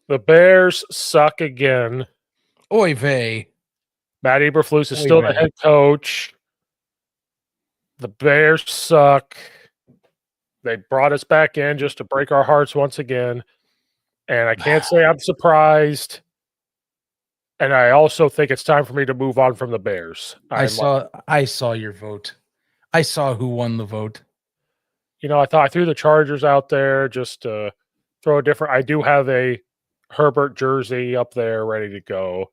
The Bears suck again. Oy vey. Matt Eberflus is still the head coach. The Bears suck. They brought us back in just to break our hearts once again. And I can't say I'm surprised. And I also think it's time for me to move on from the Bears. I saw your vote. I saw who won the vote. I thought I threw the Chargers out there just to throw a different. I do have a Herbert jersey up there ready to go.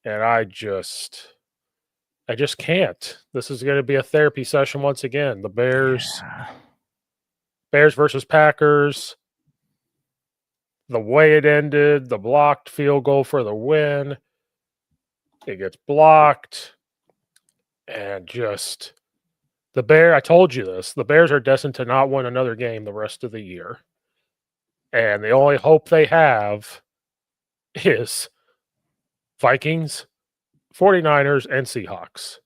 And I just can't. This is going to be a therapy session once again. The Bears versus Packers. The way it ended, the blocked field goal for the win. It gets blocked. And just I told you this. The Bears are destined to not win another game the rest of the year. And the only hope they have is Vikings, 49ers, and Seahawks.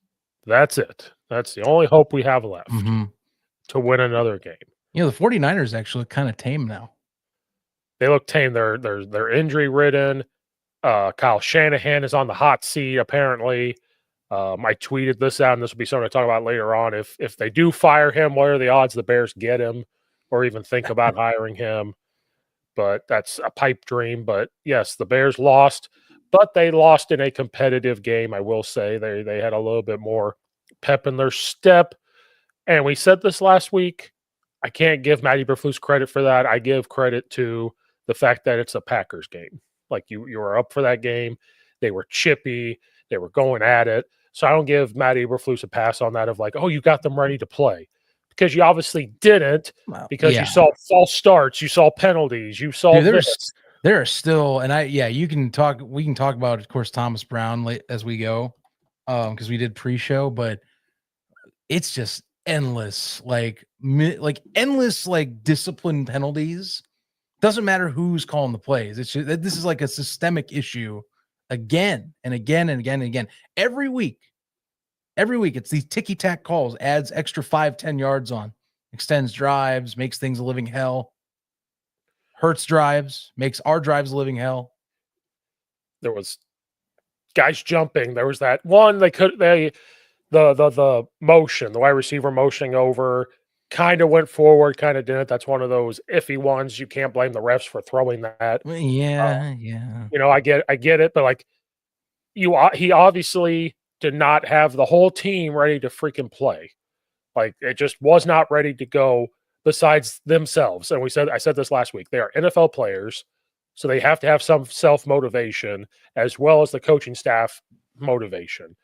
That's it. That's the only hope we have left to win another game. The 49ers actually look kind of tame now. They look tame. They're injury ridden. Kyle Shanahan is on the hot seat, apparently. I tweeted this out, and this will be something to talk about later on. If they do fire him, what are the odds the Bears get him or even think about hiring him? But that's a pipe dream. But yes, the Bears lost, but they lost in a competitive game. I will say they had a little bit more pep in their step. And we said this last week. I can't give Matt Eberflus credit for that. I give credit to the fact that it's a Packers game. Like you were up for that game. They were chippy. They were going at it. So I don't give Matt Eberflus a pass on that of like, oh, you got them ready to play. Because you obviously didn't, because you saw false starts, you saw penalties, you saw this. There are still, and we can talk about, of course, Thomas Brown as we go, because we did pre-show, but it's just endless, endless discipline penalties. Doesn't matter who's calling the plays. It's just, this is like a systemic issue again and again and again and again. Every week, it's these ticky-tack calls, adds extra 5-10 yards on, extends drives, makes things a living hell. Hurts drives, makes our drives a living hell. There was guys jumping. There was that one the motion, the wide receiver motioning over, kind of went forward, kind of didn't. That's one of those iffy ones. You can't blame the refs for throwing that. Yeah. I get it, but he obviously did not have the whole team ready to freaking play. Like, it just was not ready to go besides themselves. And I said this last week. They are NFL players, so they have to have some self-motivation as well as the coaching staff motivation.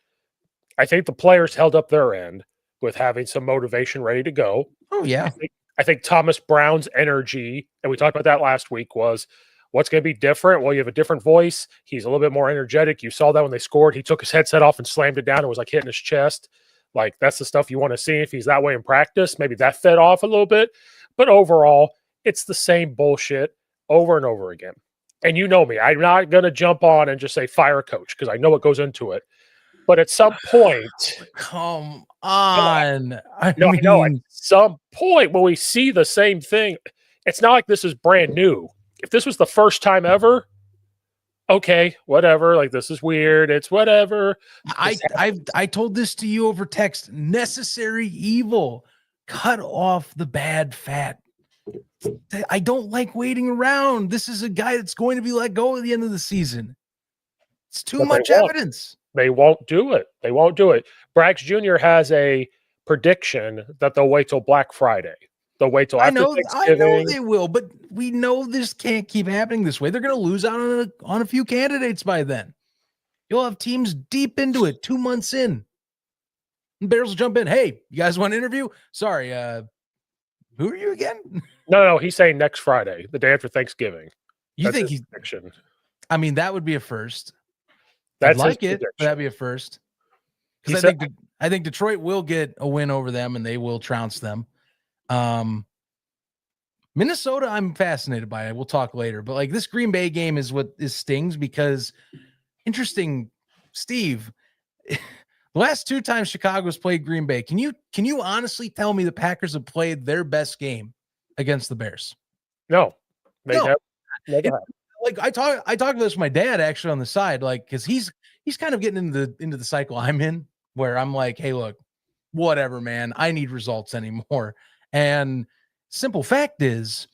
I think the players held up their end with having some motivation ready to go. Oh, yeah. I think Thomas Brown's energy, and we talked about that last week, was what's going to be different? Well, you have a different voice. He's a little bit more energetic. You saw that when they scored. He took his headset off and slammed it down. It was like hitting his chest. Like, that's the stuff you want to see if he's that way in practice. Maybe that fed off a little bit. But overall, it's the same bullshit over and over again. And you know me. I'm not going to jump on and just say fire a coach because I know what goes into it. But at some point, come on. At some point when we see the same thing, it's not like this is brand new. If this was the first time ever, okay, whatever. Like, this is weird. It's whatever. I told this to you over text. Necessary evil. Cut off the bad fat. I don't like waiting around. This is a guy that's going to be let go at the end of the season. It's too much evidence. They won't do it. They won't do it. Braggs Jr. has a prediction that they'll wait till Black Friday. They'll wait till after Thanksgiving. I know they will, but we know this can't keep happening this way. They're going to lose out on a few candidates by then. You'll have teams deep into it, 2 months in. And Bears will jump in. Hey, you guys want an interview? Sorry, who are you again? No, he's saying next Friday, the day after Thanksgiving. You think he's prediction? I mean, that would be a first. That's like it. That'd be a first. Because I think Detroit will get a win over them, and they will trounce them. Minnesota, I'm fascinated by it. We'll talk later, but like, this Green Bay game is what stings, because interesting, Steve, the The last 2 times Chicago's played Green Bay, can you honestly tell me the Packers have played their best game against the Bears? No, they No. never, never have. Like I talk about this with my dad actually on the side, like because he's kind of getting into the cycle I'm in, where I'm like, hey, look, whatever, man, I need results anymore. And simple fact is,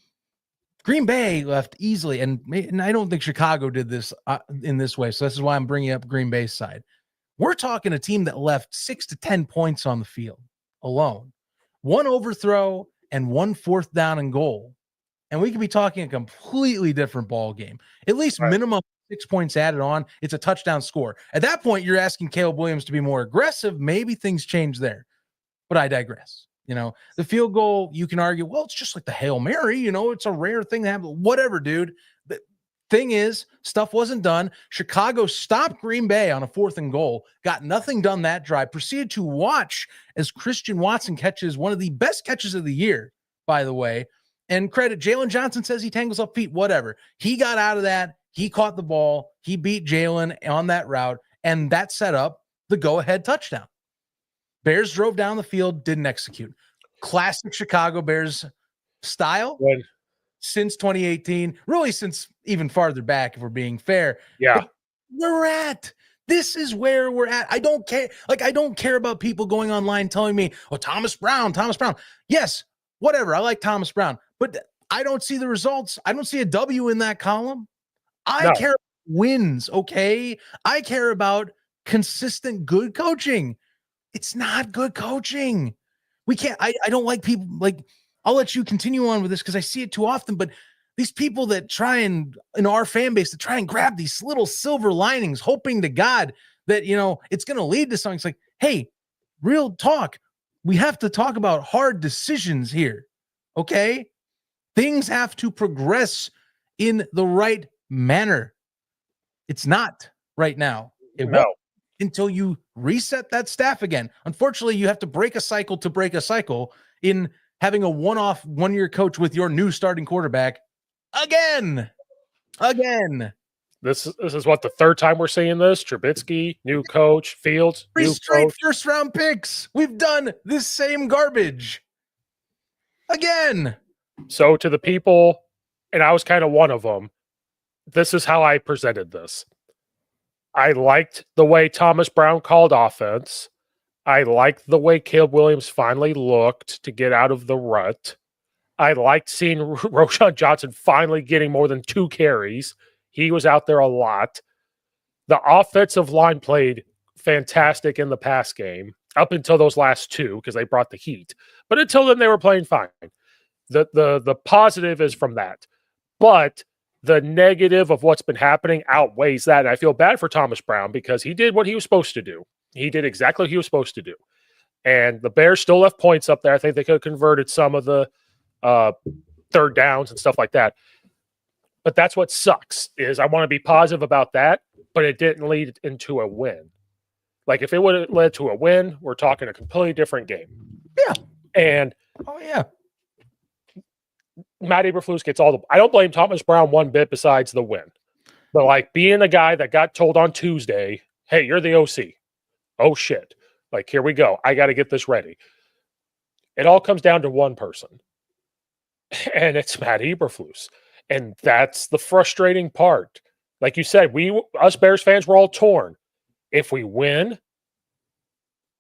Green Bay left easily, and I don't think Chicago did this in this way. So this is why I'm bringing up Green Bay's side. We're talking a team that left 6 to 10 points on the field alone, 1 overthrow and 1 4th down and goal. And we could be talking a completely different ball game. At least Right. minimum 6 points added on. It's a touchdown score. At that point, you're asking Caleb Williams to be more aggressive. Maybe things change there. But I digress. The field goal, you can argue, well, it's just like the Hail Mary. It's a rare thing to happen. Whatever, dude. The thing is, stuff wasn't done. Chicago stopped Green Bay on a 4th and goal, got nothing done that drive, proceeded to watch as Christian Watson catches one of the best catches of the year, by the way. And credit, Jalen Johnson says he tangles up feet, whatever. He got out of that. He caught the ball. He beat Jalen on that route, and that set up the go-ahead touchdown. Bears drove down the field, didn't execute. Classic Chicago Bears style since 2018, really since even farther back, if we're being fair. Yeah. But where we're at. This is where we're at. I don't care. I don't care about people going online telling me, oh, Thomas Brown. Yes, whatever. I like Thomas Brown, but I don't see the results. I don't see a W in that column. I care about wins, okay? I care about consistent good coaching. It's not good coaching. We can't, I don't like people, like, I'll let you continue on with this because I see it too often, but these people that try and, in our fan base, that try and grab these little silver linings, hoping to God that, it's going to lead to something. It's like, hey, real talk. We have to talk about hard decisions here. Okay. Things have to progress in the right manner. It's not right now. It won't until you reset that staff again. Unfortunately, you have to break a cycle to break a cycle in having a one-off one-year coach with your new starting quarterback again. This is what, the 3rd time we're seeing this. Trubisky, new coach, Fields, 3 new straight coach. first-round picks. We've done this same garbage again. So to the people, and I was kind of one of them, this is how I presented this. I liked the way Thomas Brown called offense. I liked the way Caleb Williams finally looked to get out of the rut. I liked seeing Roschon Johnson finally getting more than 2 carries. He was out there a lot. The offensive line played fantastic in the pass game up until those last 2 because they brought the heat. But until then, they were playing fine. The positive is from that. But the negative of what's been happening outweighs that. And I feel bad for Thomas Brown because he did what he was supposed to do. He did exactly what he was supposed to do. And the Bears still left points up there. I think they could have converted some of the 3rd downs and stuff like that. But that's what sucks, is I want to be positive about that, but it didn't lead into a win. Like, if it would have led to a win, we're talking a completely different game. Yeah. And yeah. Matt Eberflus gets all the. I don't blame Thomas Brown one bit besides the win. But like being a guy that got told on Tuesday, hey, you're the OC. Oh, shit. Like, here we go. I got to get this ready. It all comes down to one person, and it's Matt Eberflus. And that's the frustrating part. Like you said, us Bears fans, were all torn. If we win,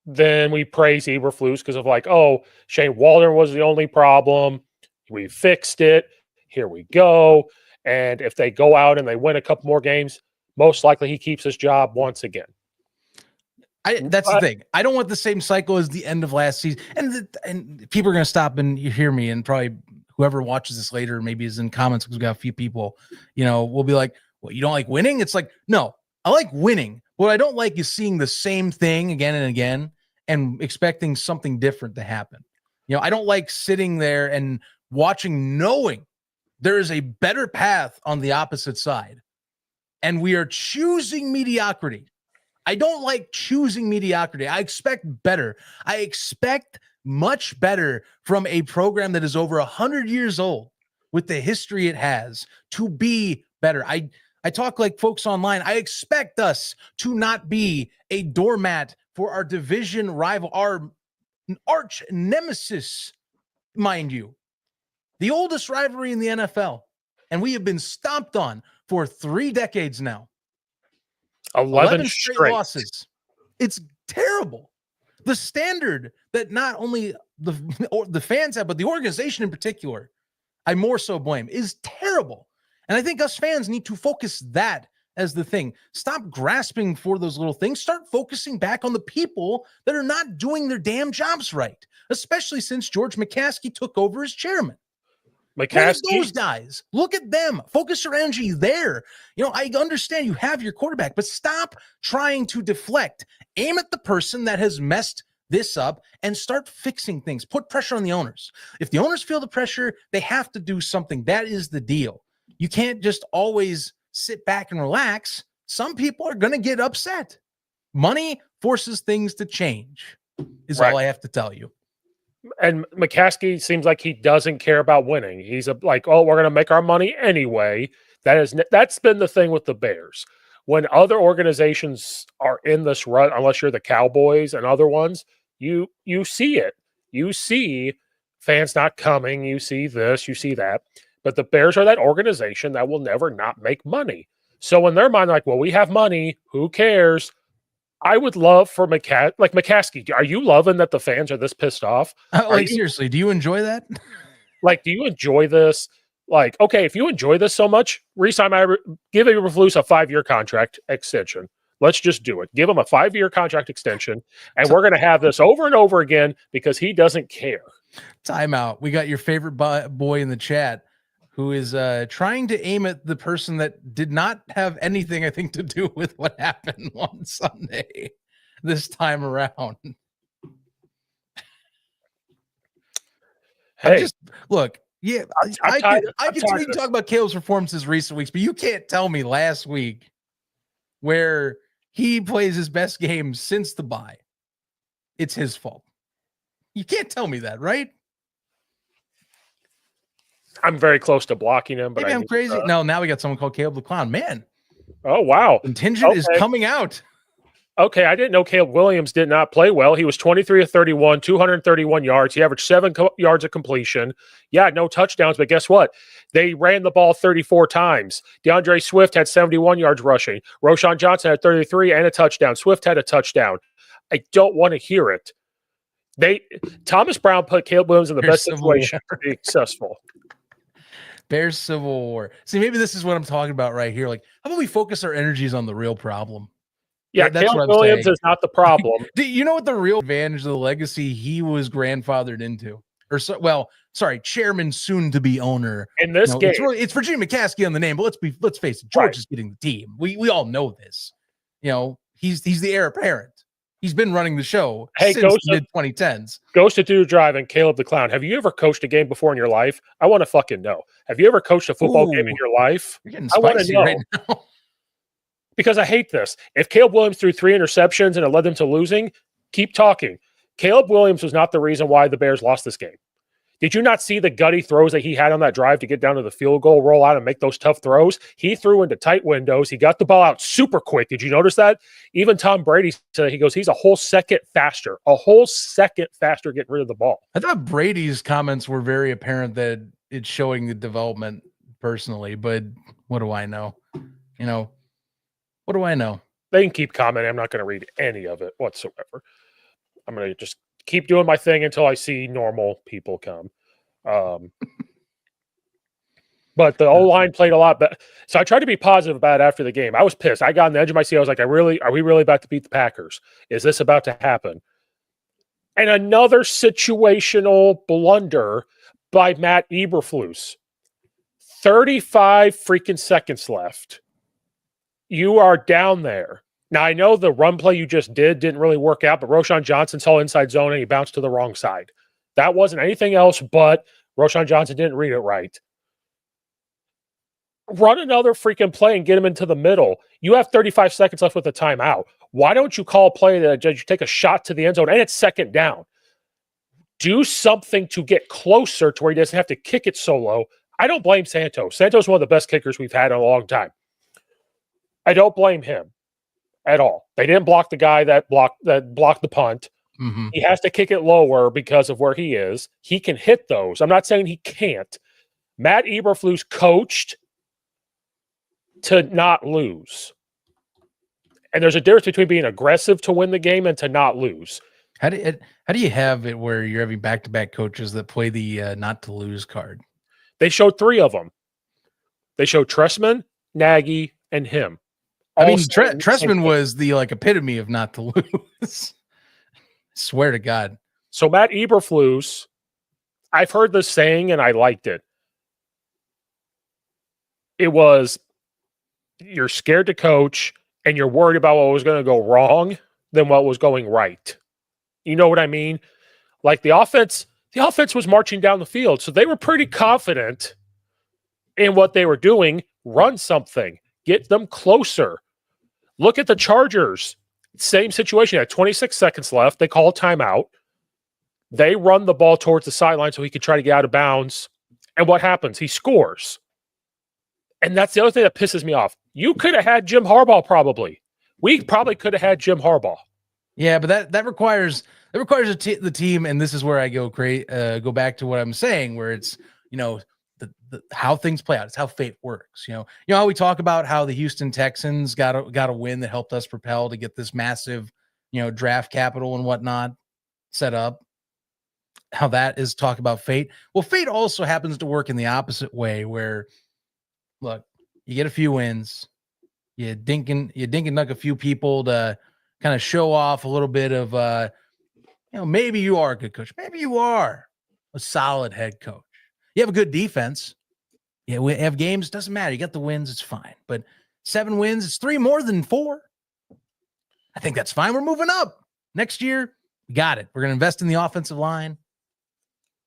then we praise Eberflus because of like, oh, Shane Waldron was the only problem. We fixed it. Here we go. And if they go out and they win a couple more games, most likely he keeps his job once again. That's the thing. I don't want the same cycle as the end of last season. And people are going to stop and hear me, and probably whoever watches this later maybe is in comments because we got a few people, will be like, well, you don't like winning? It's like, no, I like winning. What I don't like is seeing the same thing again and again and expecting something different to happen. I don't like sitting there and watching, knowing there is a better path on the opposite side, and we are choosing mediocrity. I don't like choosing mediocrity. I expect better. I expect much better from a program that is over 100 years old with the history it has to be better. I talk like folks online. I expect us to not be a doormat for our division rival, our arch nemesis, mind you. The oldest rivalry in the NFL. And we have been stomped on for 3 decades now. 11 straight straight losses. It's terrible. The standard that not only the fans have, but the organization in particular, I more so blame, is terrible. And I think us fans need to focus that as the thing. Stop grasping for those little things. Start focusing back on the people that are not doing their damn jobs right, especially since George McCaskey took over as chairman. Look at those guys. Look at them. Focus your energy there. I understand you have your quarterback, but stop trying to deflect. Aim at the person that has messed this up and start fixing things. Put pressure on the owners. If the owners feel the pressure, they have to do something. That is the deal. You can't just always sit back and relax. Some people are going to get upset. Money forces things to change, is all I have to tell you. And McCaskey seems like he doesn't care about winning. He's like, oh, we're going to make our money anyway. That's been the thing with the Bears. When other organizations are in this rut, unless you're the Cowboys and other ones, you see it. You see fans not coming. You see this. You see that. But the Bears are that organization that will never not make money. So in their mind, like, well, we have money. Who cares? I would love for McCaskey. Are you loving that the fans are this pissed off? Seriously, do you enjoy that? Do you enjoy this? Okay, if you enjoy this so much, give Eberflus a 5-year contract extension. Let's just do it. Give him a 5-year contract extension, and we're going to have this over and over again because he doesn't care. Timeout. We got your favorite boy in the chat who is trying to aim at the person that did not have anything, I think, to do with what happened on Sunday this time around. Hey, look, yeah, I can talk about Caleb's performances recent weeks, but you can't tell me last week where he plays his best game since the bye. It's his fault. You can't tell me that, right? I'm very close to blocking him, but maybe I'm crazy. No, now we got someone called Caleb the Clown. Man. Oh, wow. Contingent is coming out. Okay, I didn't know Caleb Williams did not play well. He was 23 of 31, 231 yards. He averaged 7 yards of completion. Yeah, no touchdowns, but guess what? They ran the ball 34 times. DeAndre Swift had 71 yards rushing. Roschon Johnson had 33 and a touchdown. Swift had a touchdown. I don't want to hear it. Thomas Brown put Caleb Williams in the best situation to be successful. Bears Civil War. See, maybe this is what I'm talking about right here. Like, how about we focus our energies on the real problem? Yeah, that's Caleb Williams is not the problem. Do you know what the real advantage of the legacy he was grandfathered into? Chairman, soon to be owner. In this game, it's Virginia McCaskey on the name, but let's face it, George is getting the team. We all know this. He's the heir apparent. He's been running the show since the mid-2010s. Ghost of Dude Drive and Caleb the Clown. Have you ever coached a game before in your life? I want to fucking know. Have you ever coached a football game in your life? You're getting spicy right now. Because I hate this. If Caleb Williams threw 3 interceptions and it led them to losing, keep talking. Caleb Williams was not the reason why the Bears lost this game. Did you not see the gutty throws that he had on that drive to get down to the field goal, roll out, and make those tough throws? He threw into tight windows. He got the ball out super quick. Did you notice that? Even Tom Brady said, he's a whole second faster getting rid of the ball. I thought Brady's comments were very apparent that it's showing the development personally, but what do I know? What do I know? They can keep commenting. I'm not going to read any of it whatsoever. I'm going to just keep doing my thing until I see normal people come. But the O-line played a lot better. So I tried to be positive about it after the game. I was pissed. I got on the edge of my seat. I was like, are we really about to beat the Packers? Is this about to happen? And another situational blunder by Matt Eberflus. 35 freaking seconds left. You are down there. Now, I know the run play you just didn't really work out, but Roschon Johnson saw inside zone and he bounced to the wrong side. That wasn't anything else, but Roschon Johnson didn't read it right. Run another freaking play and get him into the middle. You have 35 seconds left with a timeout. Why don't you call a play that you take a shot to the end zone and it's second down? Do something to get closer to where he doesn't have to kick it so low. I don't blame Santos. Santos is one of the best kickers we've had in a long time. I don't blame him at all. They didn't block the guy that blocked the punt. Mm-hmm. He has to kick it lower because of where he is. He can hit those. I'm not saying he can't. Matt Eberflus coached to not lose. And there's a difference between being aggressive to win the game and to not lose. How do you have it where you're having back-to-back coaches that play the not to lose card? They showed 3 of them. They showed Tressman, Nagy, and him. I mean, Tressman was the epitome of not to lose. Swear to God. So Matt Eberflus, I've heard this saying and I liked it. It was, you're scared to coach and you're worried about what was going to go wrong than what was going right. You know what I mean? Like the offense was marching down the field, so they were pretty confident in what they were doing. Run something, get them closer. Look at the Chargers. Same situation. At 26 seconds left, they call a timeout. They run the ball towards the sideline so he could try to get out of bounds. And what happens? He scores. And that's the other thing that pisses me off. You could have had Jim Harbaugh probably. We probably could have had Jim Harbaugh. Yeah, but that requires the team, and this is where I go back to what I'm saying, where it's the how things play out. It's how fate works. You know how we talk about how the Houston Texans got a win that helped us propel to get this massive draft capital and whatnot set up. How that is talk about fate. Well, fate also happens to work in the opposite way, where look, you get a few wins, you dink and dunk a few people to kind of show off a little bit of, maybe you are a good coach. Maybe you are a solid head coach. You have a good defense. Yeah, we have games. Doesn't matter. You got the wins. It's fine. But 7 wins, it's 3 more than 4. I think that's fine. We're moving up. Next year, we got it. We're going to invest in the offensive line.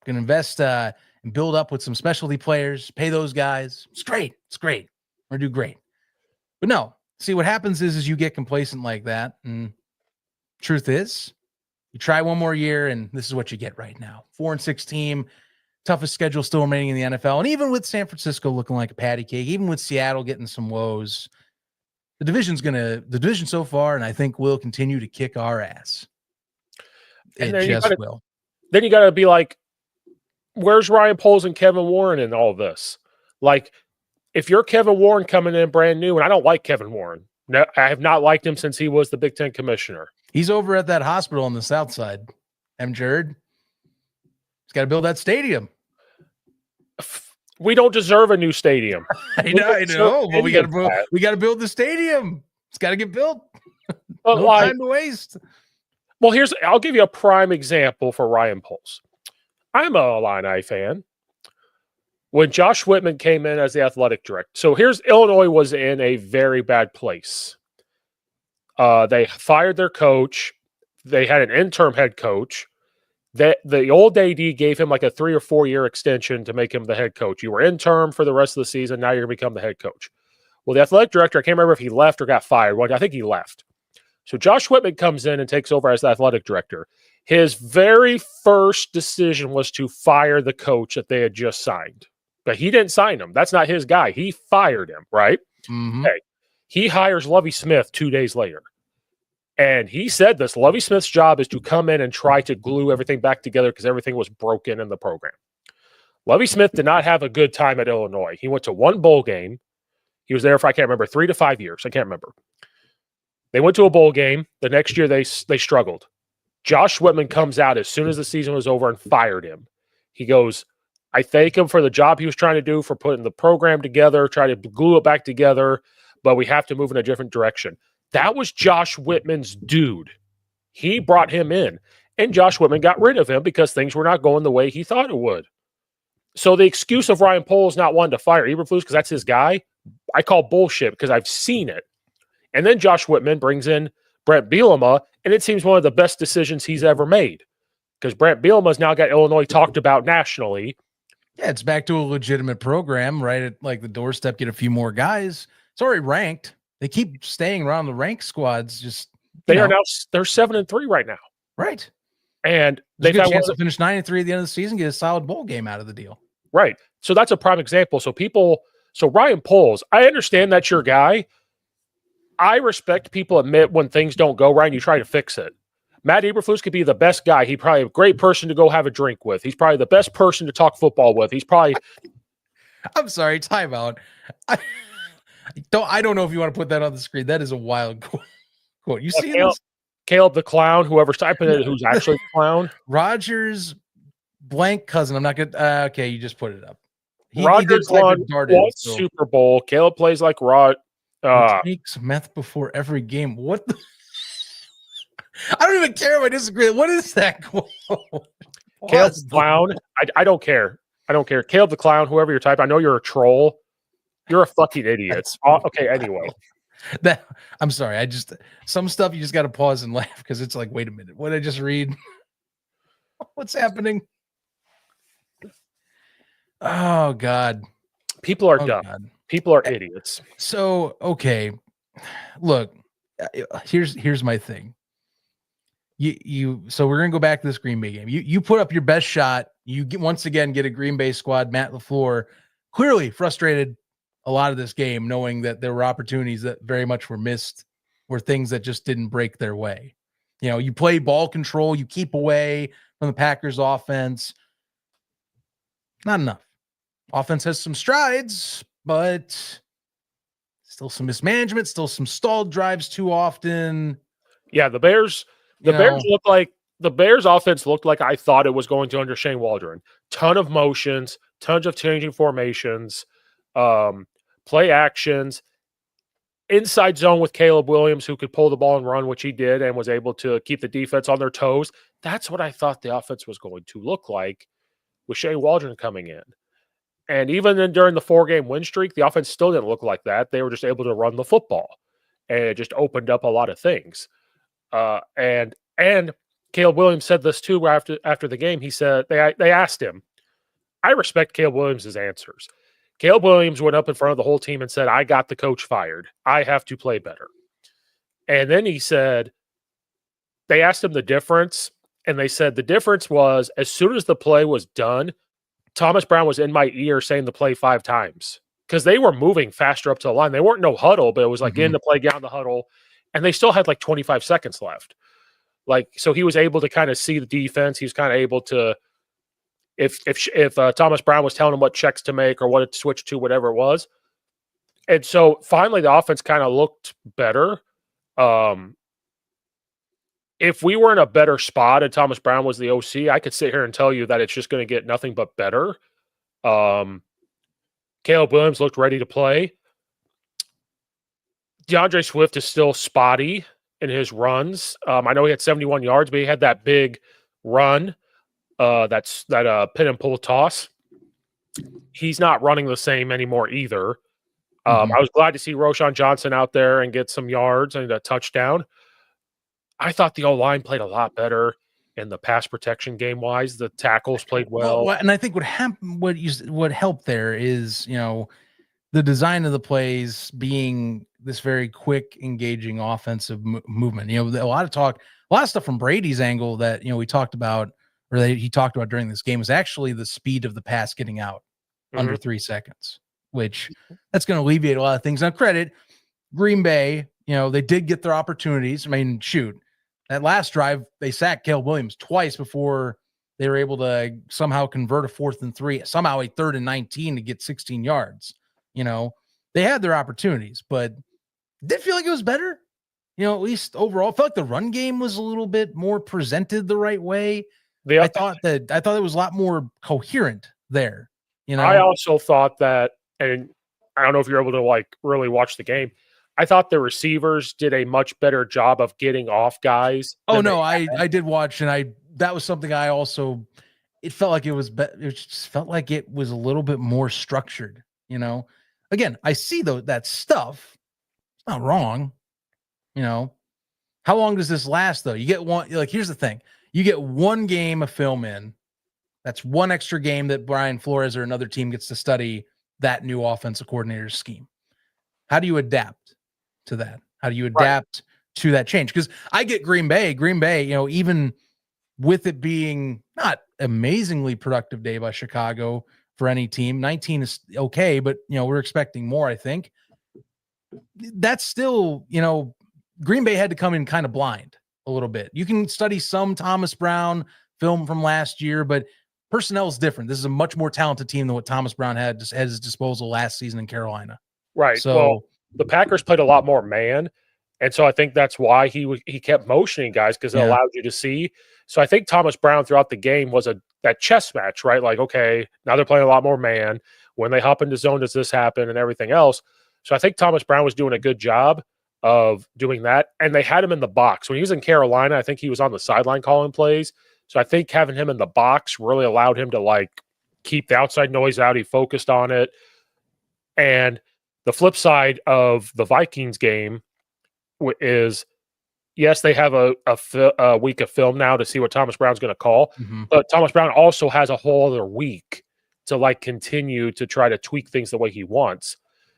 We're going to invest and build up with some specialty players, pay those guys. It's great. It's great. We're going to do great. But no, see, what happens is you get complacent like that. And truth is, you try one more year, and this is what you get right now. 4-6 team, toughest schedule still remaining in the NFL. And even with San Francisco looking like a patty cake, even with Seattle getting some woes, the division so far, and I think will continue to kick our ass. It just will. Then you got to be like, where's Ryan Poles and Kevin Warren in all of this? Like, if you're Kevin Warren coming in brand new, and I don't like Kevin Warren. No, I have not liked him since he was the Big Ten commissioner. He's over at that hospital on the south side. Haven't you heard? He's got to build that stadium. We don't deserve a new stadium. I know, but we got to build the stadium. It's got to get built. But no time to waste. Well, I'll give you a prime example for Ryan Poles. I'm a Illini fan. When Josh Whitman came in as the athletic director, so Illinois was in a very bad place. They fired their coach. They had an interim head coach. The old AD gave him like a 3 or 4 year extension to make him the head coach. You were interim for the rest of the season. Now you're going to become the head coach. Well, the athletic director, I can't remember if he left or got fired. Well, I think he left. So Josh Whitman comes in and takes over as the athletic director. His very first decision was to fire the coach that they had just signed. But he didn't sign him. That's not his guy. He fired him, right? Mm-hmm. Okay. He hires Lovie Smith 2 days later. And he said this, Lovie Smith's job is to come in and try to glue everything back together because everything was broken in the program. Lovie Smith did not have a good time at Illinois. He went to 1 bowl game. He was there for, I can't remember, 3 to 5 years. I can't remember. They went to a bowl game. The next year, they struggled. Josh Whitman comes out as soon as the season was over and fired him. He goes, I thank him for the job he was trying to do, for putting the program together, try to glue it back together, but we have to move in a different direction. That was Josh Whitman's dude. He brought him in, and Josh Whitman got rid of him because things were not going the way he thought it would. So the excuse of Ryan Poles not wanting to fire Eberflus because that's his guy, I call bullshit because I've seen it. And then Josh Whitman brings in Brent Bielema, and it seems one of the best decisions he's ever made because Brent Bielema's now got Illinois talked about nationally. Yeah, it's back to a legitimate program, right? At like the doorstep, get a few more guys. It's already ranked. They keep staying around the ranked squads. Just they're 7-3 right now, right? And they've got a chance to finish 9-3 at the end of the season, get a solid bowl game out of the deal, right? So that's a prime example. So Ryan Poles, I understand that's your guy. I respect people admit when things don't go right and you try to fix it. Matt Eberflus could be the best guy. He's probably a great person to go have a drink with. He's probably the best person to talk football with. He's probably. I'm sorry, timeout. I don't know if you want to put that on the screen. That is a wild quote. You see this? Caleb the clown, whoever's typing it, who's actually the clown. Rogers blank cousin. I'm not good. Okay, you just put it up. Rogers won Super Bowl. Caleb plays like Rod. Takes meth before every game. What? I don't even care if I disagree. What is that quote? Caleb the clown. I don't care. I don't care. Caleb the clown, whoever you're typing. I know you're a troll. You're a fucking idiot. Okay, anyway. I'm sorry. Some stuff you just got to pause and laugh because it's like, wait a minute. What did I just read? What's happening? Oh God. People are dumb. God. People are idiots. So, okay. Look, here's my thing. So we're gonna go back to this Green Bay game. You put up your best shot. You once again get a Green Bay squad. Matt LaFleur clearly frustrated a lot of this game, knowing that there were opportunities that very much were missed, were things that just didn't break their way. You know, you play ball control, you keep away from the Packers offense. Not enough. Offense has some strides, but still some mismanagement, still some stalled drives too often. Yeah, the Bears offense looked like I thought it was going to under Shane Waldron. Ton of motions, tons of changing formations, play actions, inside zone with Caleb Williams, who could pull the ball and run, which he did, and was able to keep the defense on their toes. That's what I thought the offense was going to look like with Shane Waldron coming in. And even then during the 4-game win streak, the offense still didn't look like that. They were just able to run the football, and it just opened up a lot of things. And Caleb Williams said this too after the game. He said they asked him. I respect Caleb Williams' answers. Caleb Williams went up in front of the whole team and said, "I got the coach fired. I have to play better." And then he said, they asked him the difference, and they said the difference was as soon as the play was done, Thomas Brown was in my ear saying the play 5 times because they were moving faster up to the line. They weren't no huddle, but it was like in the play, get on the huddle, and they still had like 25 seconds left. Like, so he was able to kind of see the defense. He was kind of able to, if Thomas Brown was telling him what checks to make or what to switch to, whatever it was. And so finally the offense kind of looked better. If we were in a better spot and Thomas Brown was the OC, I could sit here and tell you that it's just going to get nothing but better. Caleb Williams looked ready to play. DeAndre Swift is still spotty in his runs. I know he had 71 yards, but he had that big run, that pin and pull toss. He's not running the same anymore either. I was glad to see Roschon Johnson out there and get some yards and a touchdown. I thought the O-line played a lot better in the pass protection game-wise. The tackles played well. And I think what happened, what helped there is, you know, the design of the plays being this very quick, engaging offensive movement. You know, a lot of stuff from Brady's angle that, you know, he talked about during this game was actually the speed of the pass getting out under 3 seconds, which that's going to alleviate a lot of things. Now, credit Green Bay, you know, they did get their opportunities. I mean, shoot, that last drive, they sacked Caleb Williams twice before they were able to somehow convert a 4th and 3, somehow a 3rd and 19 to get 16 yards. You know, they had their opportunities, but did feel like it was better. You know, at least overall, I felt like the run game was a little bit more presented the right way. I thought it was a lot more coherent there. You know, I also thought that, and I don't know if you're able to like really watch the game. I thought the receivers did a much better job of getting off guys. Oh no, I did watch, and that was something I also. It felt like it was. It just felt like it was a little bit more structured. You know, again, I see that stuff. It's not wrong. You know, how long does this last though? You get one. Like, here's the thing: you get one game of film in. That's one extra game that Brian Flores or another team gets to study that new offensive coordinator's scheme. How do you adapt to that? How do you adapt to that change? Because I get Green Bay, you know, even with it being not amazingly productive day by Chicago for any team, 19 is okay, but, you know, we're expecting more, I think. that's still, Green Bay had to come in kind of blind a little bit. You can study some Thomas Brown film from last year, but personnel is different. This is a much more talented team than what Thomas Brown had at his disposal last season in Carolina. Right. Well, So the Packers played a lot more man, and so I think that's why he kept motioning guys, because it Yeah. allowed you to see. So I think Thomas Brown throughout the game was that chess match, right? Like, okay, now they're playing a lot more man. When they hop into zone, does this happen and everything else? So I think Thomas Brown was doing a good job of doing that, and they had him in the box when he was in Carolina. I think he was on the sideline calling plays. So I think having him in the box really allowed him to like keep the outside noise out. He focused on it, and the flip side of the Vikings game is, yes, they have a week of film now to see what Thomas Brown's going to call, but Thomas Brown also has a whole other week to like continue to try to tweak things the way he wants.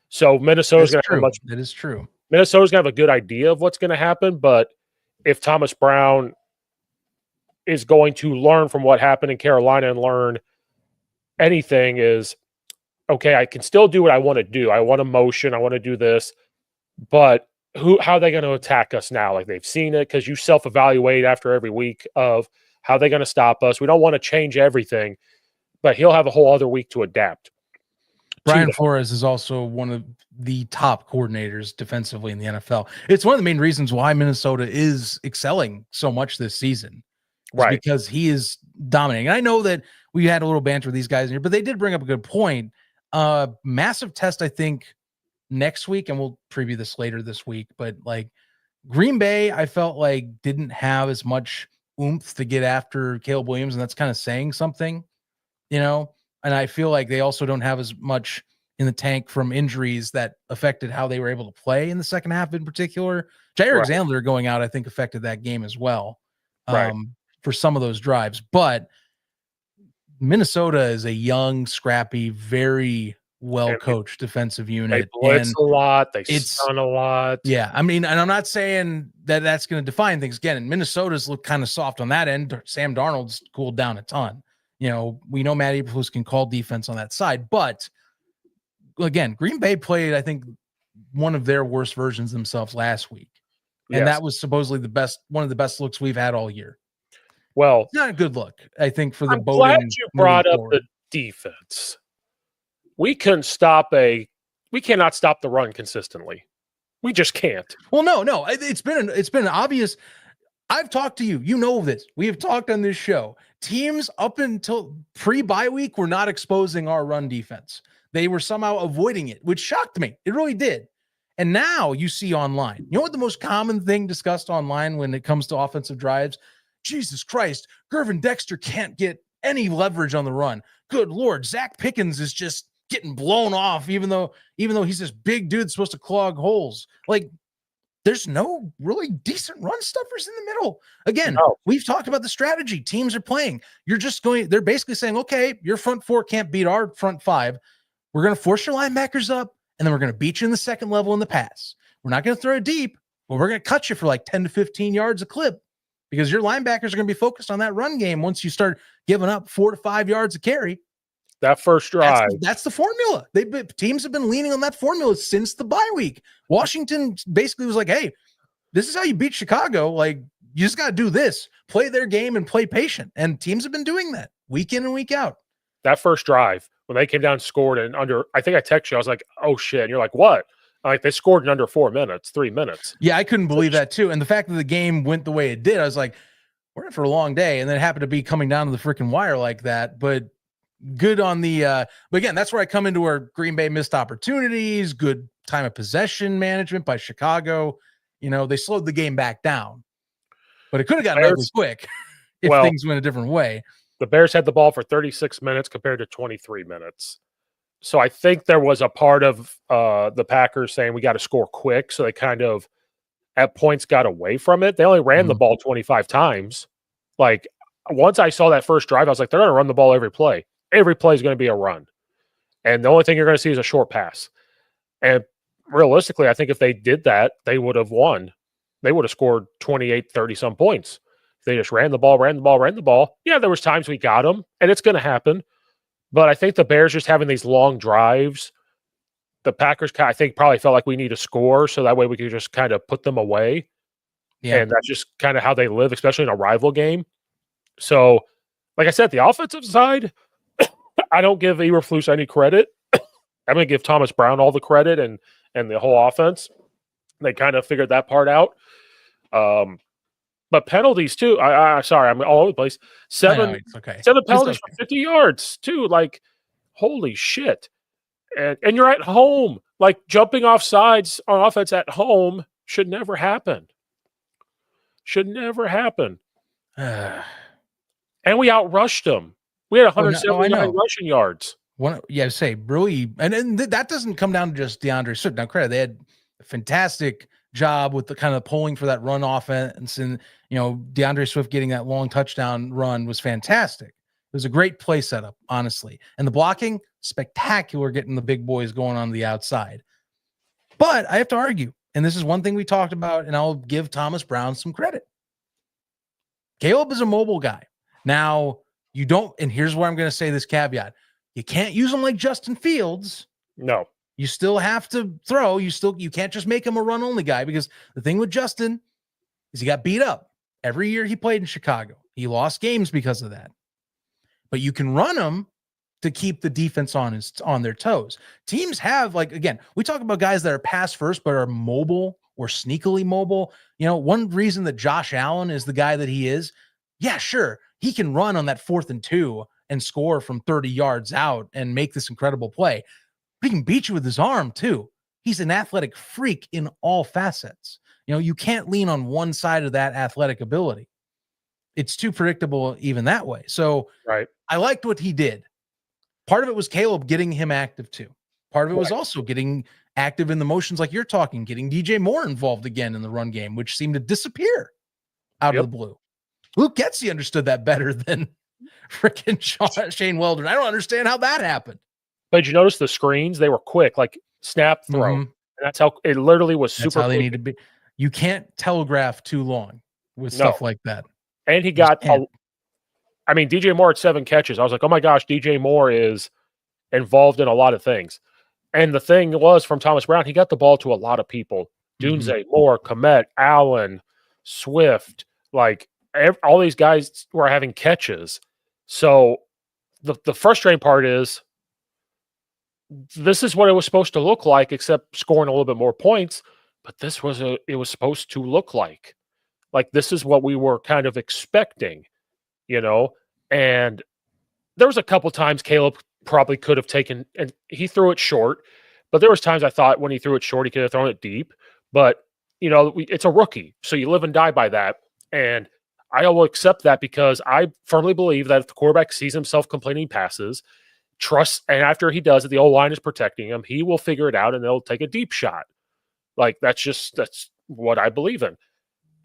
So Minnesota's going to have that is true. Minnesota's going to have a good idea of what's going to happen, but if Thomas Brown is going to learn from what happened in Carolina and learn anything, is okay, I can still do what I want to do. I want to motion, I want to do this, but how are they going to attack us now? Like, they've seen it, because you self-evaluate after every week of how they're going to stop us. We don't want to change everything, but he'll have a whole other week to adapt. Brian Flores is also one of the top coordinators defensively in the NFL. It's one of the main reasons why Minnesota is excelling so much this season. Right. Because he is dominating. And I know that we had a little banter with these guys in here, but they did bring up a good point. Massive test, I think, next week, and we'll preview this later this week, but like Green Bay, I felt like didn't have as much oomph to get after Caleb Williams, and that's kind of saying something, and I feel like they also don't have as much in the tank from injuries that affected how they were able to play in the second half in particular. Jair Alexander going out, I think, affected that game as well for some of those drives. But Minnesota is a young, scrappy, very well-coached defensive unit. They blitz a lot. They stun a lot. Yeah. I mean, and I'm not saying that that's going to define things. Again, and Minnesota's look kind of soft on that end. Sam Darnold's cooled down a ton. We know Matt Eberflus can call defense on that side. But, again, Green Bay played, I think, one of their worst versions themselves last week. And that was supposedly one of the best looks we've had all year. Well, it's not a good look, I think, for the I'm glad you brought up the defense. We cannot stop the run consistently. We just can't. Well, no. It's been obvious. I've talked to you. You know this. We have talked on this show. Teams up until pre-bye week were not exposing our run defense. They were somehow avoiding it, which shocked me. It really did. And now you see online. You know what the most common thing discussed online when it comes to offensive drives? Jesus Christ, Gervin Dexter can't get any leverage on the run. Good Lord, Zach Pickens is just getting blown off, even though he's this big dude supposed to clog holes. Like, there's no really decent run stuffers in the middle. Again, we've talked about the strategy teams are playing. They're basically saying, okay, your front four can't beat our front five. We're going to force your linebackers up, and then we're going to beat you in the second level in the pass. We're not going to throw it deep, but we're going to cut you for like 10 to 15 yards a clip, because your linebackers are going to be focused on that run game once you start giving up 4 to 5 yards a carry. That first drive. That's the formula. Teams have been leaning on that formula since the bye week. Washington basically was like, hey, this is how you beat Chicago. Like, you just got to do this. Play their game and play patient. And teams have been doing that week in and week out. That first drive, when they came down and scored in under, I think I texted you, I was like, oh, shit. And you're like, what? Like, they scored in under 4 minutes, 3 minutes. Yeah, I couldn't believe that, too. And the fact that the game went the way it did, I was like, we're in for a long day. And then it happened to be coming down to the freaking wire like that. But good on the but again, that's where I come into our Green Bay missed opportunities, good time of possession management by Chicago. They slowed the game back down, but it could have gotten ugly quick if things went a different way. The Bears had the ball for 36 minutes compared to 23 minutes. So I think there was a part of the Packers saying we got to score quick. So they kind of at points got away from it. They only ran the ball 25 times. Like, once I saw that first drive, I was like, they're going to run the ball every play. Every play is going to be a run. And the only thing you're going to see is a short pass. And realistically, I think if they did that, they would have won. They would have scored 28, 30-some points. If they just ran the ball. Yeah, there was times we got them, and it's going to happen. But I think the Bears just having these long drives the Packers, I think, probably felt like we need a score, so that way we could just kind of put them away. Yeah. And that's just kind of how they live, especially in a rival game. So, like I said, the offensive side, I don't give Eberflus any credit. I'm going to give Thomas Brown all the credit and the whole offense. They kind of figured that part out. But penalties too. Sorry, I'm all over the place. I know, Seven it's okay. penalties for 50 yards too. Like, holy shit! And you're at home. Like jumping off sides on offense at home should never happen. Should never happen. And we outrushed them. We had I 179 know. rushing yards. Say really, and that doesn't come down to just DeAndre Swift. Now, credit, they had a fantastic job with the kind of pulling for that run offense, and DeAndre Swift getting that long touchdown run was fantastic. It was a great play setup, honestly, and the blocking spectacular, getting the big boys going on the outside. But I have to argue, and this is one thing we talked about, and I'll give Thomas Brown some credit. Caleb is a mobile guy. Now, you don't, and here's where I'm going to say this caveat. You can't use him like Justin Fields. No. You still have to throw. You can't just make him a run-only guy, because the thing with Justin is he got beat up. Every year he played in Chicago, he lost games because of that. But you can run him to keep the defense on their toes. Teams have, like, again, we talk about guys that are pass first but are mobile or sneakily mobile. One reason that Josh Allen is the guy that he is, yeah, sure, he can run on that 4th and 2 and score from 30 yards out and make this incredible play. But he can beat you with his arm too. He's an athletic freak in all facets. You can't lean on one side of that athletic ability. It's too predictable even that way. So right. I liked what he did. Part of it was Caleb getting him active too. Part of it was also getting active in the motions like you're talking, getting DJ Moore involved again in the run game, which seemed to disappear out of the blue. Luke Getsy understood that better than freaking Shane Weldon. I don't understand how that happened. But you notice the screens? They were quick, like snap, throw. And that's how it literally was. That's super how they quick. need to be. You can't telegraph too long with stuff like that. And he got, DJ Moore had 7 catches. I was like, oh my gosh, DJ Moore is involved in a lot of things. And the thing was, from Thomas Brown, he got the ball to a lot of people. Dunze, Moore, Komet, Allen, Swift, all these guys were having catches. So the frustrating part is this is what it was supposed to look like, except scoring a little bit more points. But it was supposed to look like this is what we were kind of expecting, and there was a couple times Caleb probably could have taken, and he threw it short, but there was times I thought when he threw it short, he could have thrown it deep, but it's a rookie. So you live and die by that. And I will accept that, because I firmly believe that if the quarterback sees himself completing passes, and after he does it, the O-line is protecting him, he will figure it out and they'll take a deep shot. That's what I believe in.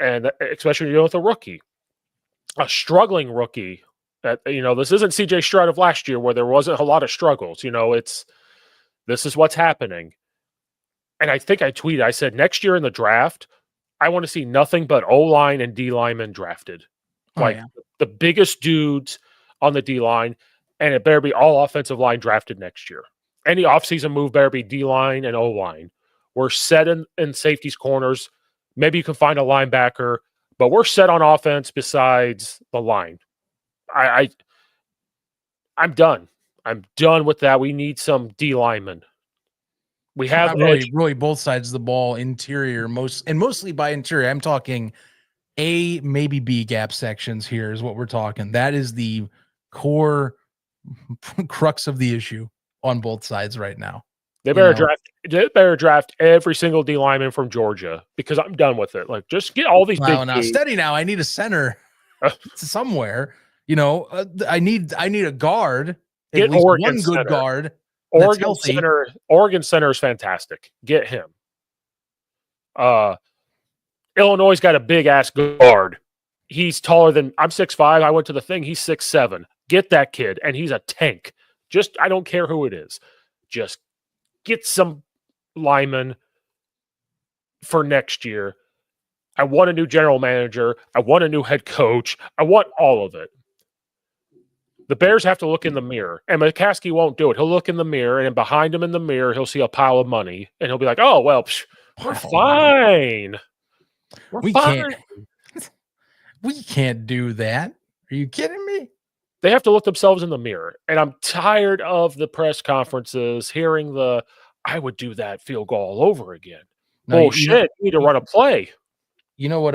And especially when you're dealing with a rookie, a struggling rookie. This isn't CJ Stroud of last year where there wasn't a lot of struggles. This is what's happening. And I think I tweeted, I said, next year in the draft, I want to see nothing but O-line and D-linemen drafted. The biggest dudes on the D-line, and it better be all offensive line drafted next year. Any offseason move better be D-line and O-line. We're set in safeties corners. Maybe you can find a linebacker, but we're set on offense besides the line. I'm done. I'm done with that. We need some D linemen. We have really both sides of the ball, interior, mostly by interior. I'm talking A, maybe B gap sections here is what we're talking. That is the core crux of the issue on both sides right now. They better draft every single D lineman from Georgia, because I'm done with it. Just get all these big dudes. Steady now. I need a center somewhere. I need a guard. Get Oregon center. Good guard. Oregon center is fantastic. Get him. Illinois' got a big ass guard. He's taller than I'm 6'5". I went to the thing. He's 6'7". Get that kid, and he's a tank. I don't care who it is. Just get some linemen for next year. I want a new general manager. I want a new head coach. I want all of it. The Bears have to look in the mirror, and McCaskey won't do it. He'll look in the mirror, and behind him in the mirror, he'll see a pile of money, and he'll be like, "Oh well, we're fine. We're We fine." can't. We can't do that. Are you kidding me? They have to look themselves in the mirror, and I'm tired of the press conferences hearing "I would do that field goal all over again." No, Bullshit! You need to run a play. You know what?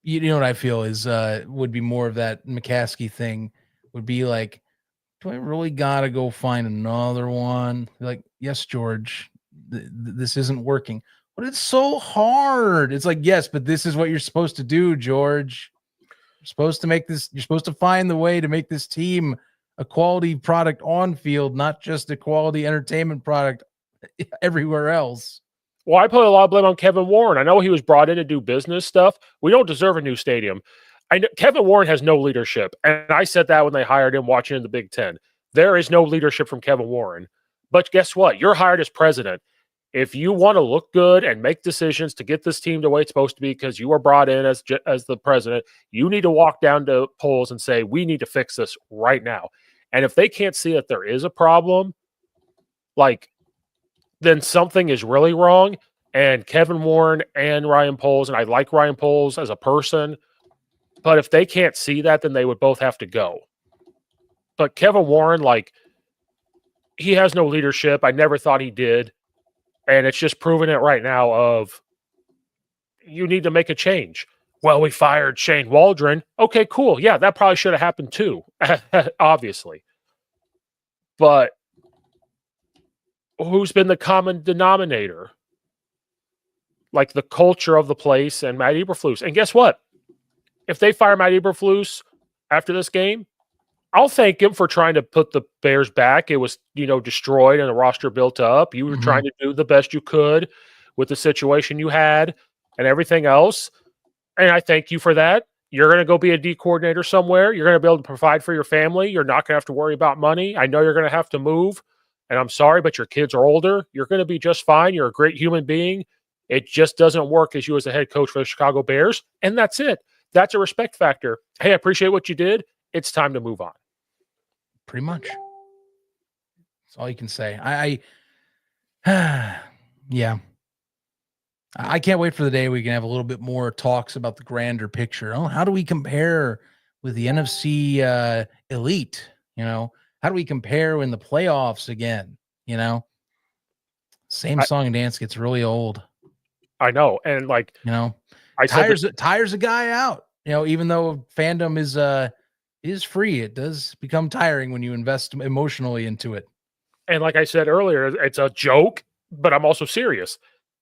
You know what I feel is would be more of that McCaskey thing. Would be like, do I really gotta go find another one? Like, yes, George, this isn't working. But it's so hard. It's like, yes, but this is what you're supposed to do, George. You're supposed to make this. You're supposed to find the way to make this team a quality product on field, not just a quality entertainment product everywhere else. Well, I put a lot of blame on Kevin Warren. I know he was brought in to do business stuff. We don't deserve a new stadium. I know Kevin Warren has no leadership, and I said that when they hired him watching in the Big Ten. There is no leadership from Kevin Warren. But guess what? You're hired as president. If you want to look good and make decisions to get this team the way it's supposed to be because you were brought in as the president, you need to walk down to polls and say, we need to fix this right now. And if they can't see that there is a problem, like, then something is really wrong. And Kevin Warren and Ryan Poles, and I like Ryan Poles as a person, but if they can't see that, then they would both have to go. But Kevin Warren, like, he has no leadership. I never thought he did. And it's just proving it right now of you need to make a change. Well, we fired Shane Waldron. Okay, cool. Yeah, that probably should have happened too, obviously. But who's been the common denominator? Like the culture of the place and Matt Eberflus. And guess what? If they fire Matt Eberflus after this game, I'll thank him for trying to put the Bears back. It was, destroyed and the roster built up. You were trying to do the best you could with the situation you had and everything else. And I thank you for that. You're going to go be a D coordinator somewhere. You're going to be able to provide for your family. You're not going to have to worry about money. I know you're going to have to move. And I'm sorry, but your kids are older. You're going to be just fine. You're a great human being. It just doesn't work as you as a head coach for the Chicago Bears. And that's it. That's a respect factor. Hey, I appreciate what you did. It's time to move on. Pretty much. That's all you can say. Yeah. I can't wait for the day we can have a little bit more talks about the grander picture. Oh, how do we compare with the NFC elite? How do we compare in the playoffs again? Same song and dance gets really old. I know. And tires a guy out, even though fandom is free. It does become tiring when you invest emotionally into it. And like I said earlier, it's a joke, but I'm also serious.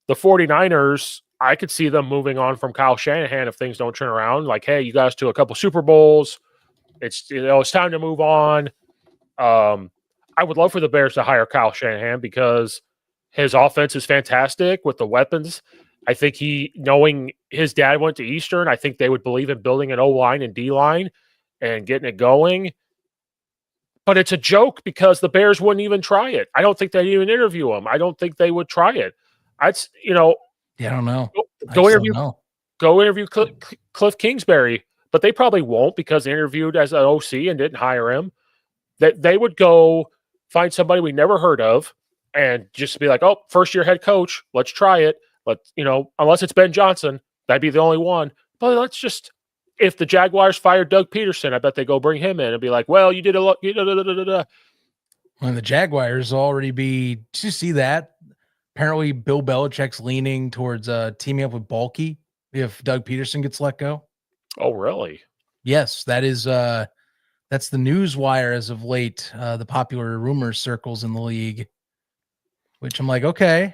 The 49ers, I could see them moving on from Kyle Shanahan if things don't turn around. Like, hey, you guys to a couple Super Bowls. It's it's time to move on. I would love for the Bears to hire Kyle Shanahan because his offense is fantastic with the weapons. I think knowing his dad went to Eastern, I think they would believe in building an O-line and D-line and getting it going. But it's a joke because the Bears wouldn't even try it. I don't think they'd even interview him. I don't think they would try it. I don't know. Go interview Cliff Kingsbury, but they probably won't because they interviewed as an OC and didn't hire him. That they would go find somebody we never heard of and just be like, oh, first year head coach, let's try it. Unless it's Ben Johnson, that'd be the only one. But if the Jaguars fired Doug Peterson, I bet they go bring him in and be like, well, you did a lot. When the Jaguars already did you see that? Apparently Bill Belichick's leaning towards teaming up with Balky if Doug Peterson gets let go. Oh, really? Yes, that is that's the news wire as of late, the popular rumor circles in the league, which I'm like, okay.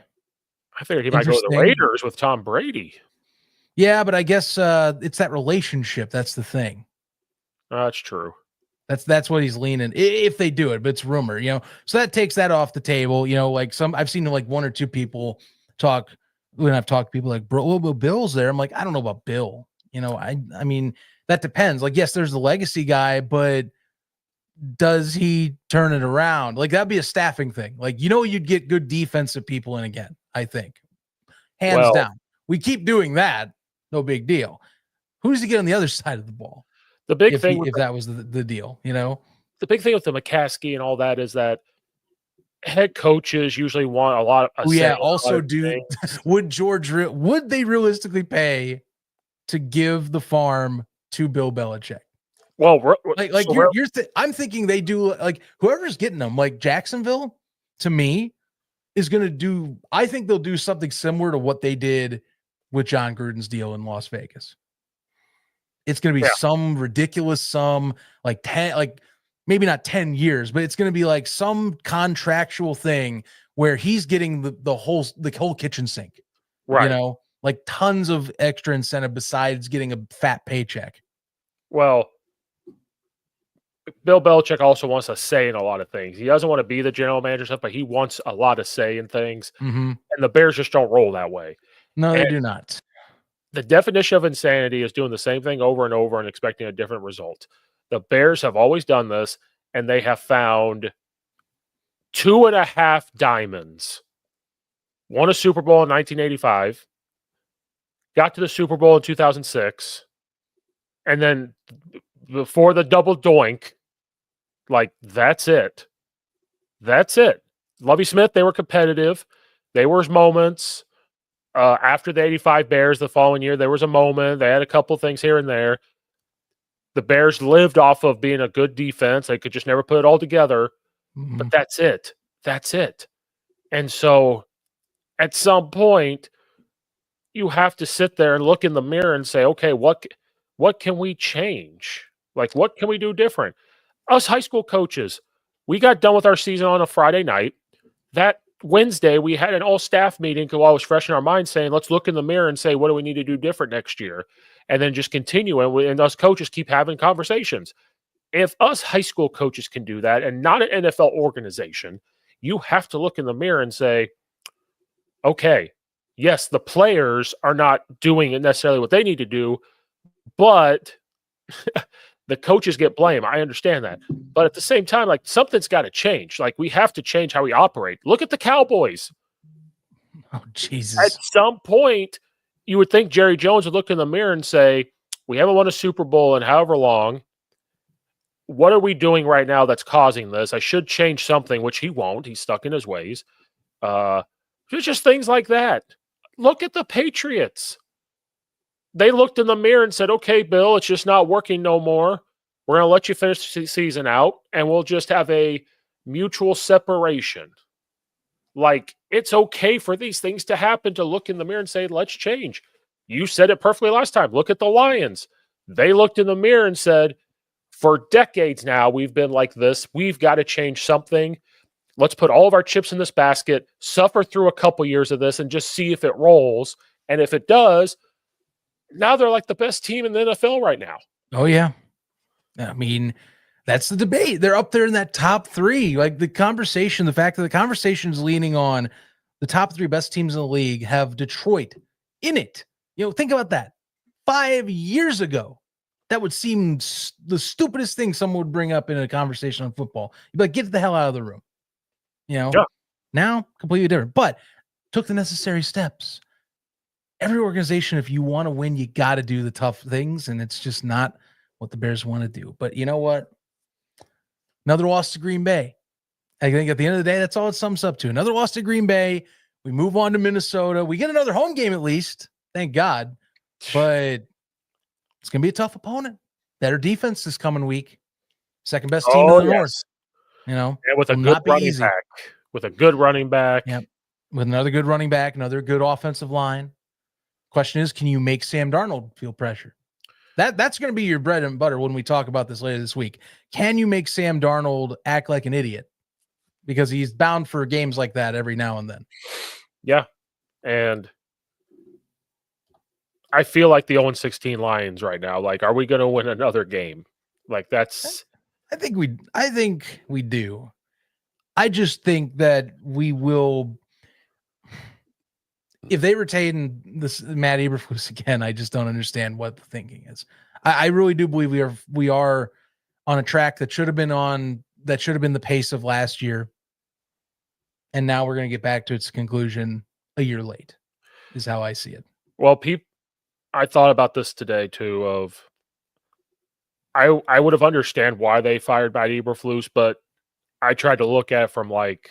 I figured he might go to the Raiders with Tom Brady. Yeah, but I guess it's that relationship. That's the thing. That's true. That's what he's leaning if they do it, but it's rumor, So that takes that off the table. I've seen one or two people talk when I've talked to people like, bro, well, Bill's there. I'm like, I don't know about Bill. I mean, that depends. Like, yes, there's the legacy guy, but does he turn it around? Like, that'd be a staffing thing. Like, you'd get good defensive people in again, I think. Hands down. We keep doing that. No big deal. Who does he get on the other side of the ball? The big thing with if that was the deal, you know? the big thing with the McCaskey and all that is that head coaches usually want a lot of Oh say yeah. in a lot Also, of things. would they realistically pay to give the farm to Bill Belichick? Well, Like so I'm thinking they do, like, whoever's getting them, like Jacksonville, to me, is going to do. I think they'll do something similar to what they did with John Gruden's deal in Las Vegas. It's going to be yeah, some ridiculous sum, like 10, like maybe not 10 years, but it's going to be like some contractual thing where he's getting the whole kitchen sink, you right. know, like tons of extra incentive besides getting a fat paycheck. Well, Bill Belichick also wants a say in a lot of things. He doesn't want to be the general manager stuff, but he wants a lot of say in things. Mm-hmm. And the Bears just don't roll that way. No, they And do not. the definition of insanity is doing the same thing over and over and expecting a different result. The Bears have always done this, and they have found 2.5 diamonds. Won a Super Bowl in 1985, got to the Super Bowl in 2006, and then before the double doink, like that's it. That's it. Lovie Smith, they were competitive. There was moments. After the 85 Bears the following year, there was a moment. They had a couple things here and there. The Bears lived off of being a good defense. They could just never put it all together. Mm-hmm. But that's it. That's it. And so at some point, you have to sit there and look in the mirror and say, okay, what can we change? Like, what can we do different? Us high school coaches, we got done with our season on a Friday night. That Wednesday, we had an all staff meeting while I was fresh in our mind saying, let's look in the mirror and say, what do we need to do different next year? And then just continue. And us coaches keep having conversations. If us high school coaches can do that and not an NFL organization, you have to look in the mirror and say, okay, yes, the players are not doing necessarily what they need to do, but the coaches get blame. I understand that. But at the same time, like something's got to change. Like we have to change how we operate. Look at the Cowboys. Oh, At Jesus. some point, you would think Jerry Jones would look in the mirror and say, we haven't won a Super Bowl in however long. What are we doing right now that's causing this? I should change something, which he won't. He's stuck in his ways. Just things like that. Look at the Patriots. They looked in the mirror and said, okay, Bill, it's just not working no more. We're going to let you finish the season out, and we'll just have a mutual separation. Like, it's okay for these things to happen, to look in the mirror and say, let's change. You said it perfectly last time. Look at the Lions. They looked in the mirror and said, for decades now, we've been like this. We've got to change something. Let's put all of our chips in this basket, suffer through a couple years of this, and just see if it rolls. And if it does, now they're like the best team in the NFL right now. Oh, yeah. I mean, that's the debate. They're up there in that top three. Like the conversation, the fact that the conversation is leaning on the top three best teams in the league have Detroit in it. You know, think about that. 5 years ago, that would seem the stupidest thing someone would bring up in a conversation on football. You'd be like, get the hell out of the room. You know, Yeah. Now completely different, but took the necessary steps. Every organization, if you want to win, you got to do the tough things, and it's just not what the Bears want to do. But you know what? Another loss to Green Bay. I think at the end of the day, that's all it sums up to. Another loss to Green Bay. We move on to Minnesota. We get another home game at least. Thank God. But it's going to be a tough opponent. Better defense this coming week. Second best team in the North. You know, and with a will good not be running easy. back. With a good running back. Yep. With another good running back, another good offensive line. Question is, can you make Sam Darnold feel pressure? That's going to be your bread and butter when we talk about this later this week. Can you make Sam Darnold act like an idiot? Because he's bound for games like that every now and then. Yeah. And I feel like the 0-16 Lions right now. Like, are we going to win another game? Like, that's. I think we do. I just think that we will. If they retain this Matt Eberflus again, I just don't understand what the thinking is. I really do believe we are on a track that should have been the pace of last year. And now we're going to get back to its conclusion a year late, is how I see it. Well, I thought about this today too. Of I would have understand why they fired Matt Eberflus, but I tried to look at it from like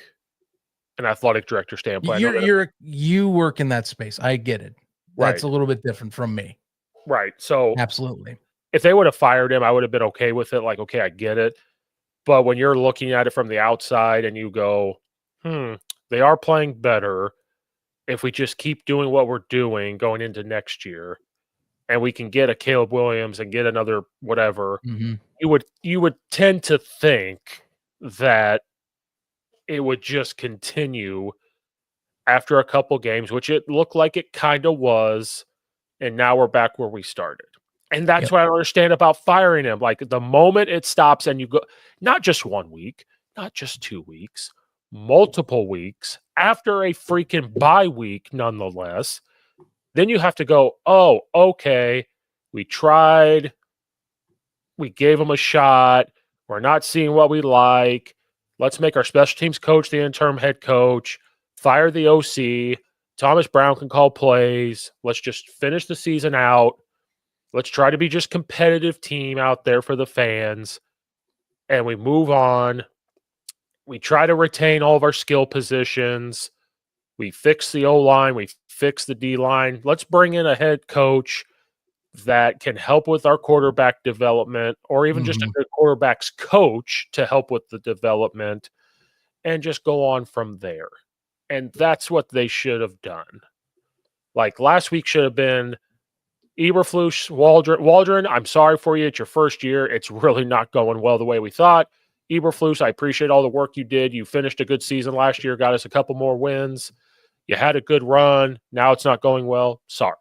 an athletic director standpoint. I know that You work in that space. I get it. That's right, a little bit different from me. right. So Absolutely. if they would have fired him, I would have been okay with it. Like, okay, I get it. But when you're looking at it from the outside and you go, they are playing better if we just keep doing what we're doing going into next year, and we can get a Caleb Williams and get another whatever, Mhm. you would tend to think that it would just continue after a couple games, which it looked like it kind of was, and now we're back where we started. And that's Yep. what I don't understand about firing him. Like the moment it stops and you go, not just 1 week, not just 2 weeks, multiple weeks after a freaking bye week, nonetheless, then you have to go, oh, okay, we tried, we gave him a shot, we're not seeing what we like. Let's make our special teams coach the interim head coach, fire the OC. Thomas Brown can call plays. Let's just finish the season out. Let's try to be just competitive team out there for the fans. And we move on. We try to retain all of our skill positions. We fix the O line. We fix the D line. Let's bring in a head coach that can help with our quarterback development, or even just a Mhm. good quarterback's coach to help with the development, and just go on from there. And that's what they should have done. Like last week should have been Eberflus, Waldron, I'm sorry for you. It's your first year. It's really not going well the way we thought. Eberflus, I appreciate all the work you did. You finished a good season last year, got us a couple more wins. You had a good run. Now it's not going well. Sorry.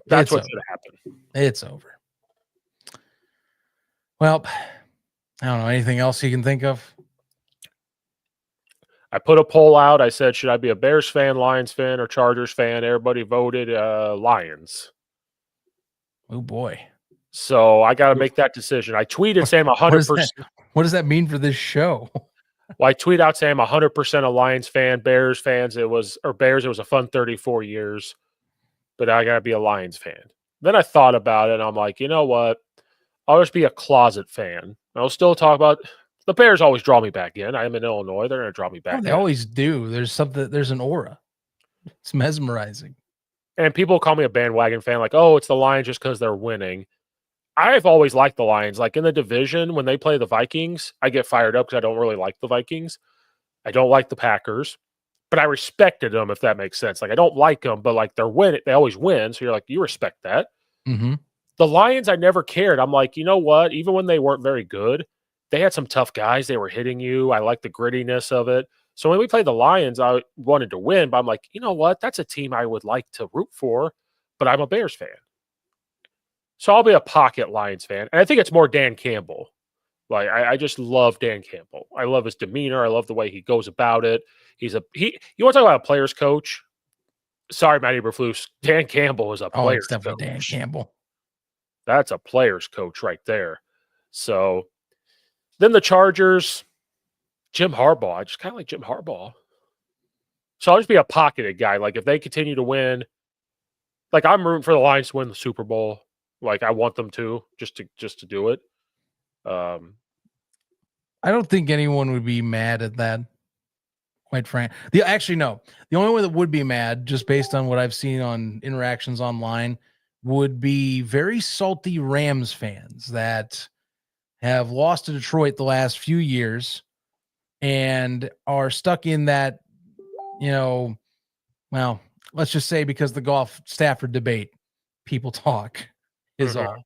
That's It's what over. should have happened. It's over. Well, I don't know. Anything else you can think of? I put a poll out. I said, should I be a Bears fan, Lions fan, or Chargers fan? Everybody voted Lions. Oh boy. So I got to make that decision. I tweeted saying What does 100%. that what does that mean for this show? Well, I tweet out saying I'm 100% a Lions fan. Bears fans, it was a fun 34 years, but I got to be a Lions fan. Then I thought about it, and I'm like, you know what? I'll just be a closet fan. I'll still talk about the Bears. Always draw me back in. I am in Illinois. They're going to draw me Oh, back they in. always do. There's an aura. It's mesmerizing. And people call me a bandwagon fan, like, oh, it's the Lions just because they're winning. I've always liked the Lions. Like in the division, when they play the Vikings, I get fired up because I don't really like the Vikings. I don't like the Packers, but I respected them, if that makes sense. Like I don't like them, but like they're winning, they always win. So you're like, you respect that. Mm-hmm. The Lions, I never cared. I'm like, you know what? Even when they weren't very good, they had some tough guys. They were hitting you. I like the grittiness of it. So when we played the Lions, I wanted to win, but I'm like, you know what? That's a team I would like to root for, but I'm a Bears fan. So I'll be a pocket Lions fan. And I think it's more Dan Campbell. Like I just love Dan Campbell. I love his demeanor. I love the way he goes about it. You want to talk about a player's coach? Sorry, Matty Eberflus. Dan Campbell is a Oh, it's player's definitely Dan coach. Campbell. That's a player's coach right there. So then the Chargers, Jim Harbaugh. I just kind of like Jim Harbaugh. So I'll just be a pocketed guy. Like if they continue to win, like I'm rooting for the Lions to win the Super Bowl. Like I want them to just to do it. Um, I don't think anyone would be mad at that. Quite frank. Actually, no. The only one that would be mad, just based on what I've seen on interactions online, would be very salty Rams fans that have lost to Detroit the last few years and are stuck in that, well, let's just say because the golf Stafford debate, people talk is mhm. all.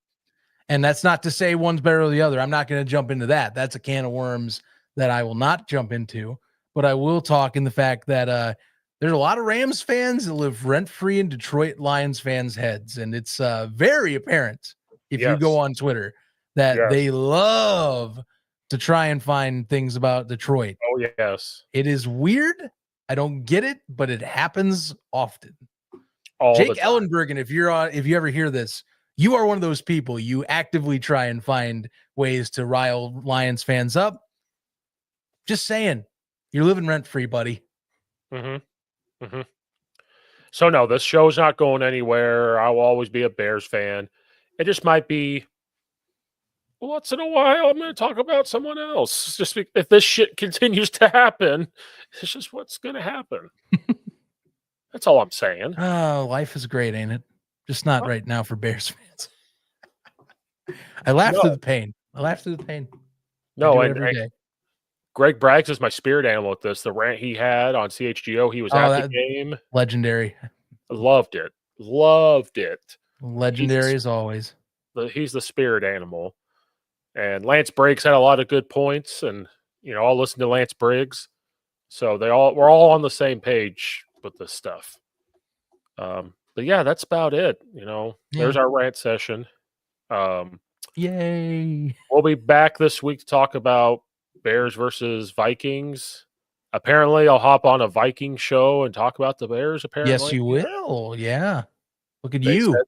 And that's not to say one's better than the other. I'm not going to jump into that. That's a can of worms that I will not jump into. But I will talk in the fact that there's a lot of Rams fans that live rent free in Detroit Lions fans' heads. And it's very apparent if you go Yes. on Twitter that Yes. they love to try and find things about Detroit. Oh, yes. It is weird. I don't get it, but it happens often. All the Jake time. Ellenbergen, if you ever hear this, you are one of those people. You actively try and find ways to rile Lions fans up. Just saying, you're living rent free, buddy. Mm-hmm. Mm-hmm. So no, this show's not going anywhere. I will always be a Bears fan. It just might be once in a while, I'm going to talk about someone else. If this shit continues to happen, it's just what's going to happen. That's all I'm saying. Oh, life is great, ain't it? Just not right now for Bears fans. I laugh No, through the pain. I laugh through the pain. I no, do it and every day. Greg Braggs is my spirit animal with this. The rant he had on CHGO, he was Oh, at the that game. legendary. Loved it. Loved it. Legendary as always. He's the spirit animal. And Lance Briggs had a lot of good points, and I'll listen to Lance Briggs. So we're all on the same page with this stuff. But yeah, that's about it. There's our rant session. Yay. We'll be back this week to talk about Bears versus Vikings. Apparently, I'll hop on a Viking show and talk about the Bears. Apparently, Yes, you will. Yeah. Look at They you said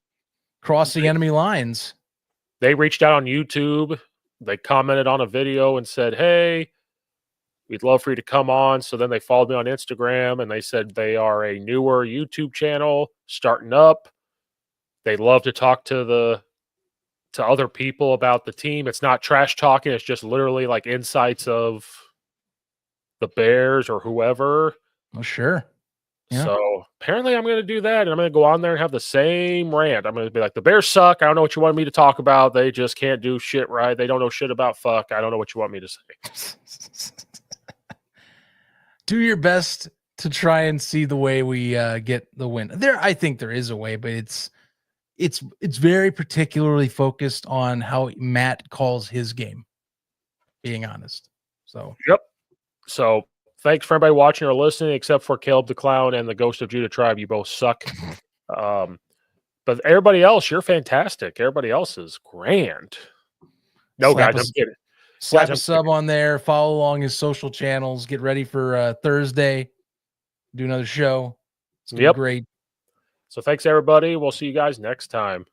crossing enemy lines. they reached out on YouTube. They commented on a video and said, "Hey, we'd love for you to come on." So then they followed me on Instagram and they said they are a newer YouTube channel starting up. They love to talk to other people about the team. It's not trash talking. It's just literally like insights of the Bears or whoever. Oh, sure. Yeah. So apparently I'm going to do that, and I'm going to go on there and have the same rant. I'm going to be like, the Bears suck. I don't know what you want me to talk about. They just can't do shit right. They don't know shit about fuck. I don't know what you want me to say. Do your best to try and see the way we get the win. I think there is a way, but it's very particularly focused on how Matt calls his game, being honest. So Yep. So thanks for everybody watching or listening, except for Caleb the Clown and the Ghost of Judah Tribe. You both suck. But everybody else, you're fantastic. Everybody else is grand. No, guys, I'm kidding. Slap a sub on there. Follow along his social channels. Get ready for Thursday. Do another show. It's gonna be great. So thanks, everybody. We'll see you guys next time.